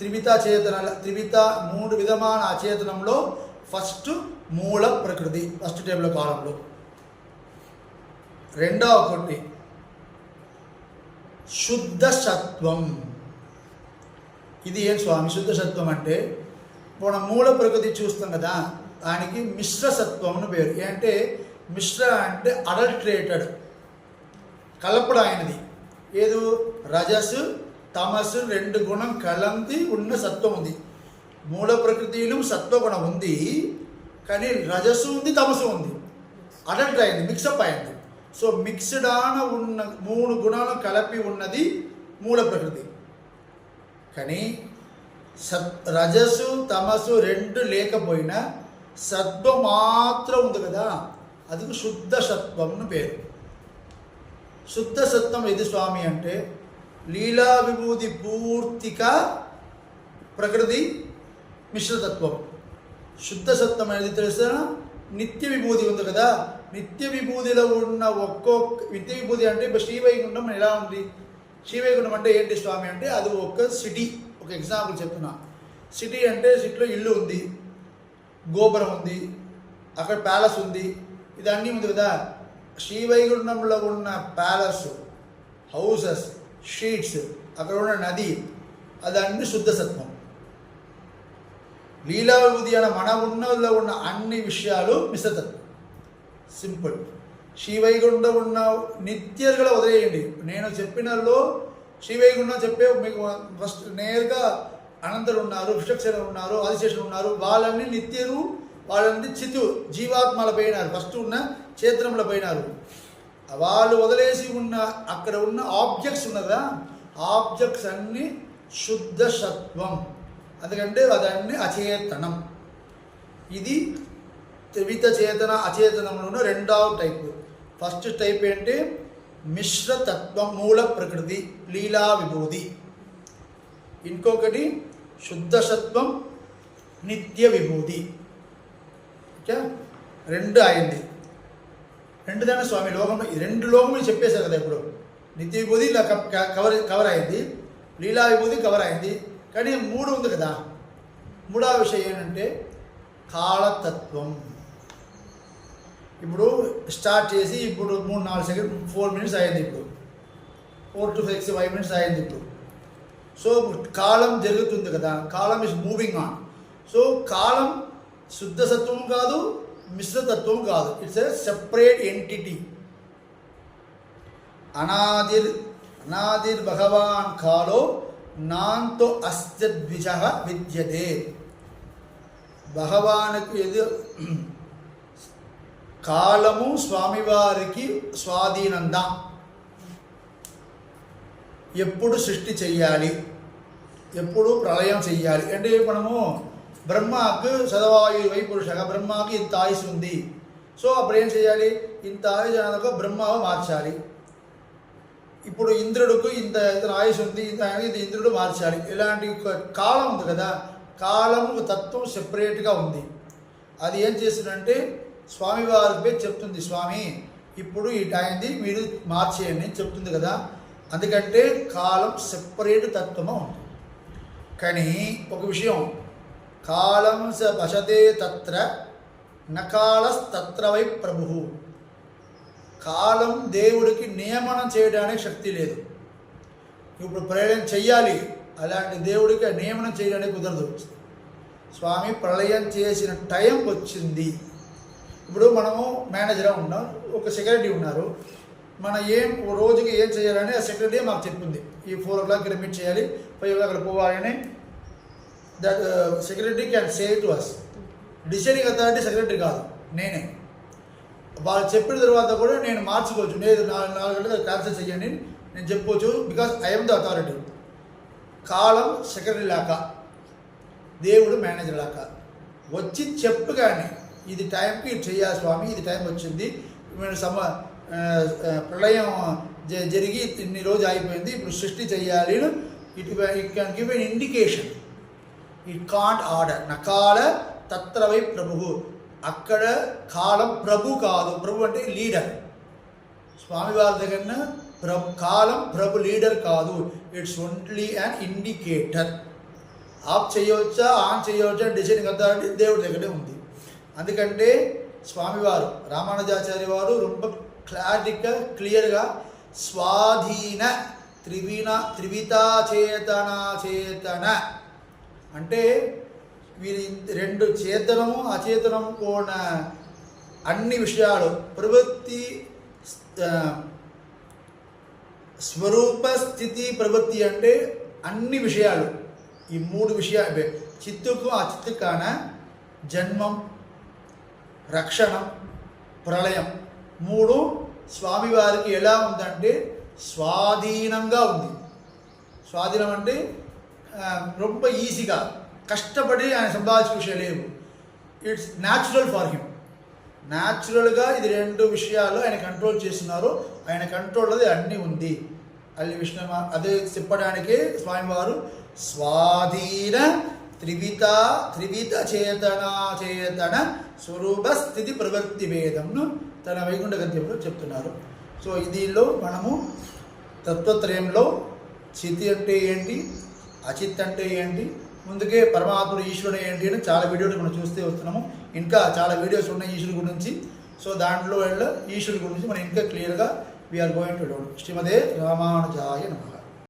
త్రివిధ మూడు విధమైన అచేతనంలో ఫస్ట్ మూల ప్రకృతి, ఫస్ట్ టేబుల్ కాలంలో. రెండవ కొన్ని శుద్ధ సత్వం. ఇది ఏం స్వామి శుద్ధ సత్వం అంటే? మన మూల ప్రకృతి చూస్తాం కదా, దానికి మిశ్ర సత్వం అని పేరు. ఏంటంటే మిశ్ర అంటే అడల్ట్రేటెడ్, కలపడమైనది. ఏదో రజస్సు తమస్సు రెండు గుణం కలంది ఉన్న సత్వం ఉంది. మూల ప్రకృతిలో సత్వగుణం ఉంది, కానీ రజస్సు ఉంది, తమస్సు ఉంది, అడల్ట్ అయింది, మిక్సప్ అయింది. సో మిక్స్డ్ ఆన ఉన్న మూడు గుణాలు కలిపి ఉన్నది మూల ప్రకృతి. కానీ రజస్సు తమస్సు రెండు లేకపోయినా సత్వం మాత్రం ఉంది కదా, అది శుద్ధ సత్వం అని పేరు. శుద్ధ సత్వం ఇది స్వామి అంటే లీలా విభూతి పూర్తిగా ప్రకృతి మిశ్రతత్వం. శుద్ధ సత్వం అనేది తెలుసా? నిత్య విభూతి ఉంది కదా, నిత్య విభూతిలో ఉన్న ఒక్కొక్క నిత్య విభూతి అంటే ఇప్పుడు శ్రీవైకుంఠం ఎలా ఉంది? శ్రీవైకుంఠం అంటే ఏంటి స్వామి అంటే అది ఒక సిటీ. ఒక ఎగ్జాంపుల్ చెప్తున్నా. సిటీ అంటే సిటీలో ఇల్లు ఉంది, గోపురం ఉంది, అక్కడ ప్యాలెస్ ఉంది, ఇదన్నీ ఉంది కదా. శ్రీవైకుంఠంలో ఉన్న ప్యాలెస్, హౌసెస్, స్ట్రీట్స్, అక్కడ ఉన్న నది, అదన్నీ శుద్ధ సత్వం. లీలా విభూతి అనే మన ఉన్నలో ఉన్న అన్ని విషయాలు మిశ్రతత్వం. సింపుల్. శ్రీవైకుంఠం ఉన్న నిత్యగా వదిలేయండి. నేను చెప్పినలో శ్రీవైకుంఠం చెప్పే మీకు ఫస్ట్ నేరుగా అనంతరు ఉన్నారు, విశ్వక్షేత్రం ఉన్నారు, ఆదిశేషులు ఉన్నారు, వాళ్ళని నిత్యరు, వాళ్ళని చిత్తు జీవాత్మల పోయినారు, ఫస్ట్ ఉన్న క్షేత్రంలో పోయినారు. వాళ్ళు వదిలేసి ఉన్న అక్కడ ఉన్న ఆబ్జెక్ట్స్ ఉన్నదా, ఆబ్జెక్ట్స్ అన్నీ శుద్ధ సత్వం. అందుకంటే అదన్నీ అచేతనం. ఇది త్రివిధ చేతన అచేతనంలో రెండవ టైపు. ఫస్ట్ టైప్ ఏంటి? మిశ్రతత్వం, మూల ప్రకృతి, లీలా విభూతి. ఇంకొకటి శుద్ధ సత్వం, నిత్య విభూతి. ఓకే, రెండు అయింది. రెండు దాని స్వామి లోకం, రెండు లోకములు చెప్పేశారు కదా. ఇప్పుడు నిత్య విభూతి ఇలా కవర్ అయింది, లీలా విభూతి కవర్ అయింది. కానీ మూడు ఉంది కదా. మూడవ విషయం ఏంటంటే కాళతత్వం. ఇప్పుడు స్టార్ట్ చేసి ఇప్పుడు 3-4 సెకండ్ 4 minutes అయింది. ఇప్పుడు 4 to 5 minutes అయింది. ఇప్పుడు సో కాలం జరుగుతుంది కదా, కాలం ఇస్ మూవింగ్ ఆన్. సో కాలం శుద్ధ సత్వం కాదు, మిశ్రతత్వం కాదు, ఇట్స్ ఎ సెపరేట్ ఎంటిటీ. అనాదిర్ భగవాన్ కాలో నాంతో అస్త్యద్విజ విద్యతే. భగవానుకు ఎదు కాలము స్వామివారికి స్వాధీనందా. ఎప్పుడు సృష్టి చెయ్యాలి, ఎప్పుడు ప్రళయం చెయ్యాలి అంటే మనము బ్రహ్మకు సదవాయు వైపురుషగా బ్రహ్మకి ఇంత ఆయుష్ ఉంది. సో అప్పుడు ఏం చేయాలి? ఇంత ఆయుష్ అనగా బ్రహ్మ మార్చాలి. ఇప్పుడు ఇంద్రుడికి ఇంత ఆయుష్ ఉంది, ఇది ఇంద్రుడు మార్చాలి. ఇలాంటి కాలం ఉంది కదా, కాలము తత్వం సెపరేట్గా ఉంది. అది ఏం చేస్తుందంటే స్వామివారికి చెప్తుంది, స్వామి ఇప్పుడు ఈ టైంది మీరు మార్చేయండి అని చెప్తుంది కదా. అందుకంటే కాలం సెపరేట్ తత్వము ఉంది. కానీ ఒక విషయం, కాలం స వశతే తత్ర నకాలస్తత్ర వై ప్రభు. కాలం దేవుడికి నియమనం చేయడానికి శక్తి లేదు. ఇప్పుడు ప్రళయం చెయ్యాలి, అలాంటి దేవుడికి నియమనం చేయడానికి కుదరదు. స్వామి ప్రళయం చేసిన టైం వచ్చింది. ఇప్పుడు మనము మేనేజర్గా ఉన్నాం, ఒక సెక్రటరీ ఉన్నారు. మన రోజుకి ఏం చేయాలని ఆ సెక్రటరీ మాకు చెప్పింది. ఈ 4 o'clock ఇక్కడ మీట్ చేయాలి, 5 o'clock అక్కడ పోవాలని. That secretary can say to us. Deciding authority secretary కాదు, నేనే. వాళ్ళు చెప్పిన తర్వాత కూడా నేను మార్చుకోవచ్చు. లేదు 4 గంటలకు క్యాన్సిల్ చేయండి నేను చెప్పవచ్చు, because I'm the authority. Column secretary లాగా, దేవుడు మేనేజర్ లాగా వచ్చి చెప్పు. కానీ ఇది టైంకి ఇది చెయ్యాలి స్వామి, ఇది టైం వచ్చింది, ప్రళయం జరిగి ఇన్ని రోజు అయిపోయింది, ఇప్పుడు సృష్టి చెయ్యాలి. It can give an indication. It can't order. నకాల తత్ర వై ప్రభు. అక్కడ కాలం ప్రభు కాదు, ప్రభు అంటే లీడర్. స్వామివారి దగ్గర కాలం ప్రభు లీడర్ కాదు, it's only an indicator. Of చేయవచ్చా ఆన్ చేయవచ్చా డిసైడింగ్ అథారిటీ దేవుడి దగ్గరే ఉంది. అందుకంటే స్వామివారు రామానుజాచార్య వారు ரொம்ப క్లియర్గా స్వాధీన త్రివితా చేతన అంటే వీరి రెండు చేతనము అచేతనము కూడా అన్ని విషయాలు ప్రవృత్తి స్వరూప స్థితి ప్రవృత్తి అంటే అన్ని విషయాలు ఈ మూడు విషయాలు చిత్తుకు అచిత్తుకాన జన్మం రక్షణం ప్రళయం మూడు స్వామివారికి ఎలా ఉందంటే స్వాధీనంగా ఉంది. స్వాధీనం అంటే ரொம்ப ఈజీగా కష్టపడి ఆయన సంపాదించిన విషయాలు లేవు. It's natural for him. న్యాచురల్గా ఇది రెండు విషయాలు ఆయన కంట్రోల్ చేస్తున్నారు. ఆయన కంట్రోల్ అది అన్నీ ఉంది. అల్లి విష్ణు అదే చెప్పడానికే స్వామివారు స్వాధీన త్రివిత చేతన స్వరూప స్థితి ప్రవృత్తి భేదంను తన వైకుంఠ గద్యంలో చెప్తున్నారు. సో దీనిలో మనము తత్వత్రయంలో చితి అంటే ఏంటి, అచిత్ అంటే ఏంటి, ముందుకే పరమాత్ముడు ఈశ్వరుడు ఏంటి అని చాలా వీడియోలు మనం చూస్తూ వస్తున్నాము. ఇంకా చాలా వీడియోస్ ఉన్నాయి ఈశ్వరుడు గురించి. సో దాంట్లో ఈశ్వరుడు గురించి మనం ఇంకా క్లియర్గా వీఆర్ గోయింగ్ టు డౌన్. శ్రీమదే రామానుజాయ నమః.